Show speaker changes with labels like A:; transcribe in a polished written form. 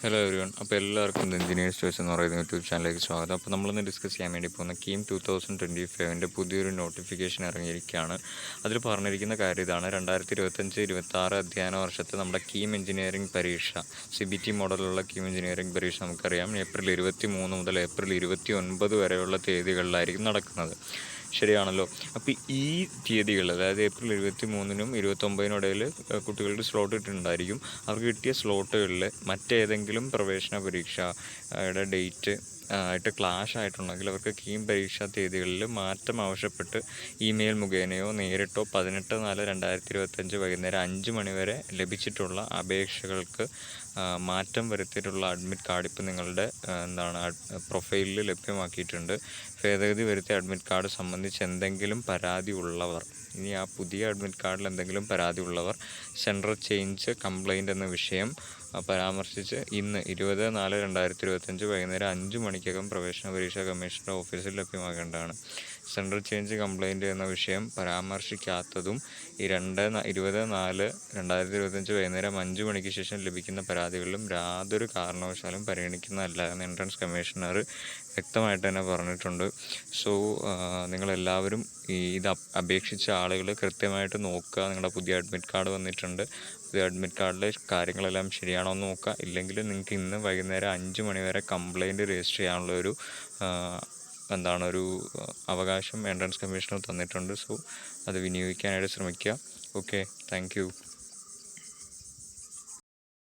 A: Hello everyone. അപ്പോൾ എല്ലാവർക്കും engineers choice എന്ന് പറയുന്ന യൂട്യൂബ് ചാനലിലേക്ക് സ്വാഗതം. അപ്പോൾ നമ്മളിന്ന് ഡിസ്കസ് ചെയ്യാൻ വേണ്ടി പോകുന്ന കീം 2025 പുതിയൊരു നോട്ടിഫിക്കേഷൻ ഇറങ്ങിയിരിക്കുകയാണ്. അതിൽ പറഞ്ഞിരിക്കുന്ന കാര്യം ഇതാണ്: 2025-26 അധ്യയന വർഷത്തെ നമ്മുടെ കീം എഞ്ചിനീയറിംഗ് പരീക്ഷ, CBT മോഡലുള്ള കീം എഞ്ചിനീയറിംഗ് പരീക്ഷ നമുക്കറിയാം ഏപ്രിൽ 23 മുതൽ ഏപ്രിൽ 29 വരെയുള്ള തീയതികളിലായിരിക്കും നടക്കുന്നത്. ശരിയാണല്ലോ. അപ്പോൾ ഈ തീയതികൾ, അതായത് ഏപ്രിൽ 23-നും 29-നും ഇടയിൽ കുട്ടികൾക്ക് സ്ലോട്ട് ഇട്ടിട്ടുണ്ടായിരിക്കും. അവർക്ക് കിട്ടിയ സ്ലോട്ടുകളിൽ മറ്റേതെങ്കിലും പ്രവേശന പരീക്ഷയുടെ ഡേറ്റ് ആയിട്ട് ക്ലാഷ് ആയിട്ടുണ്ടെങ്കിൽ അവർക്ക് കീം പരീക്ഷാ തീയതികളിൽ മാറ്റം ആവശ്യപ്പെട്ട് ഇമെയിൽ മുഖേനയോ നേരിട്ടോ 18/4/2025 വൈകുന്നേരം 5 മണി വരെ ലഭിച്ചിട്ടുള്ള അപേക്ഷകൾക്ക് മാറ്റം വരുത്തിയിട്ടുള്ള അഡ്മിറ്റ് കാർഡ് ഇപ്പോൾ നിങ്ങളുടെ പ്രൊഫൈലിൽ ലഭ്യമാക്കിയിട്ടുണ്ട്. ഭേദഗതി വരുത്തിയ അഡ്മിറ്റ് കാർഡ് സംബന്ധിച്ച് എന്തെങ്കിലും പരാതി ഉള്ളവർ, ഇനി ആ പുതിയ അഡ്മിറ്റ് കാർഡിൽ എന്തെങ്കിലും പരാതി ഉള്ളവർ സെൻട്രൽ ചേഞ്ച് കംപ്ലൈൻറ്റ് എന്ന വിഷയം പരാമർശിച്ച് ഇന്ന് 20/4/2025 വൈകുന്നേരം 5 മണിക്കകം പ്രവേശന പരീക്ഷാ കമ്മീഷൻ്റെ ഓഫീസിൽ ലഭ്യമാക്കേണ്ടതാണ്. സെൻട്രൽ ചേഞ്ച് കംപ്ലൈൻറ്റ് എന്ന വിഷയം പരാമർശിക്കാത്തതും ഈ 20/4/2025 വൈകുന്നേരം 5 മണിക്ക് ശേഷം ലഭിക്കുന്ന പരാതികളിലും യാതൊരു കാരണവശാലും പരിഗണിക്കുന്നതല്ല എന്ന് എൻട്രൻസ് കമ്മീഷണർ വ്യക്തമായിട്ട് തന്നെ പറഞ്ഞിട്ടുണ്ട്. സോ നിങ്ങളെല്ലാവരും ഇത് അപേക്ഷിച്ച ആളുകൾ കൃത്യമായിട്ട് നോക്കുക. നിങ്ങളുടെ പുതിയ അഡ്മിറ്റ് കാർഡ് വന്നിട്ടുണ്ട്, പുതിയ അഡ്മിറ്റ് കാർഡിലെ കാര്യങ്ങളെല്ലാം ശരിയാണോ എന്ന് നോക്കുക. ഇല്ലെങ്കിൽ നിങ്ങൾക്ക് ഇന്ന് വൈകുന്നേരം 5 മണി വരെ കംപ്ലൈൻറ്റ് രജിസ്റ്റർ ചെയ്യാനുള്ള ഒരു അവകാശം എൻട്രൻസ് കമ്മീഷണർ തന്നിട്ടുണ്ട്. സോ അത് വിനിയോഗിക്കാനായിട്ട് ശ്രമിക്കുക. Okay, thank you.